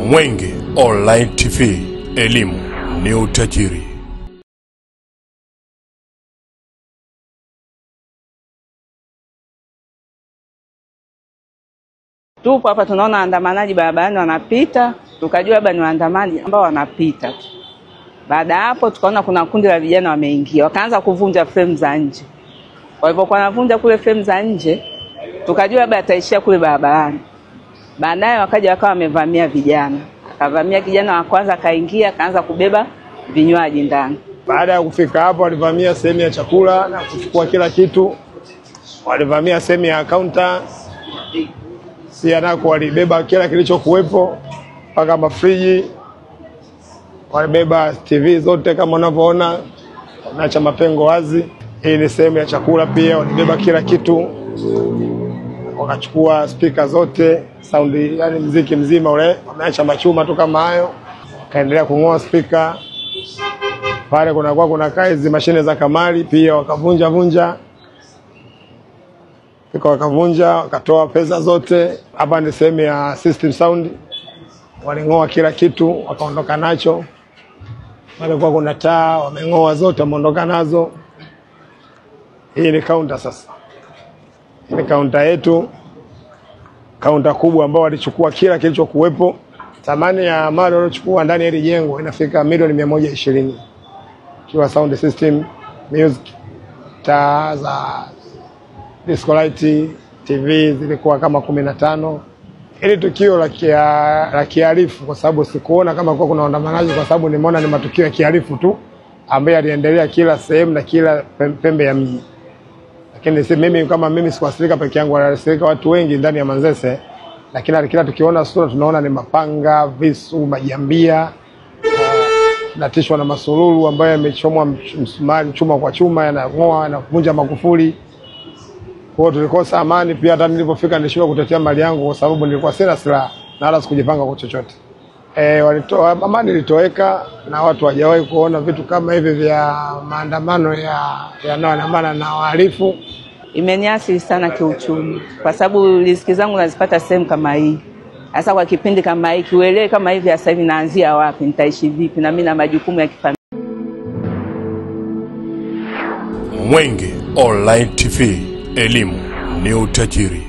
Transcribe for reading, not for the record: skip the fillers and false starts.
Mwenge Online TV, elimu ni utajiri. Tupo hapa tunaona waandamanaji barabarani wanapita, tukajua labda ni waandamanaji ambao wanapita. Baada hapo tukaona kuna kundi la vijana wameingia, wakaanza kuvunja frame za nje. Walipokuwa wanavunja kule frame za nje, tukajua labda ataishia kule barabarani. Baadaye wakaja wakawa wamevamia vijana. Akavamia kijana wa kwanza, akaingia akaanza kubeba vinywaji ndani. Baada ya kufika hapo walivamia sehemu ya chakula na kuchukua kila kitu. Walivamia sehemu ya counter. Pia nako walibeba kila kilichokuwepo mpaka mafriji. Walibeba TV zote kama unavyoona, wanaacha mapengo wazi. Hii ni sehemu ya chakula pia, walibeba kila kitu. Wakachukua speaker zote, sound, yani muziki mzima ule, wameacha machuma tu kama hayo. Kaendelea kungoa speaker. Pale kuna hizi mashine za kamari pia wakavunja. Wakavunja, wakatoa pesa zote. Hapa ni sehemu ya system sound. Walingoa kila kitu, wakaondoka nacho. Pale kuna taa, wamengoa zote, wameondoka nazo. Hii ni counter sasa. Hii ni counter yetu. Counter kubwa ambao walichukua kila kilichokuwepo. Thamani ya mali waliochukua ndani ya hili jengo inafika milioni 120. Kiwa sound system, music, taa za disco light, TV zilikuwa kama 15. Hili tukio la kihalifu kwa sababu sikuona kama kuna waandamanaji, kwa sababu nimeona ni matukio ya kihalifu tu ambayo yaliendelea kila sehemu na kila pembe ya mji. Lakini mimi sikuathirika peke yangu, waliathirika watu wengi ndani ya Manzese. Lakini kila tukiona sura tunaona ni mapanga, visu, majambia, natishwa na masululu ambayo yamechomwa msumari chuma kwa chuma, yanang'oa, yanavunja makufuli. Kwa hiyo tulikosa amani pia. Hata nilipofika nilishindwa kutetea mali yangu kwa sababu nilikuwa sina silaha na wala sikujipanga kwa chochote. Amani ilitoweka na watu hawajawahi kuona vitu kama hivi vya maandamano yanayoandamana na wahalifu. Imeniathiri sana kiuchumi kwa sababu riziki zangu nazipata sehemu kama hii. Hasa kwa kipindi kama hiki, uelewe kama hivi sasa hivi naanzia wapi, nitaishi vipi, na mimi na majukumu ya kifamilia. Mwenge Online TV, elimu ni utajiri.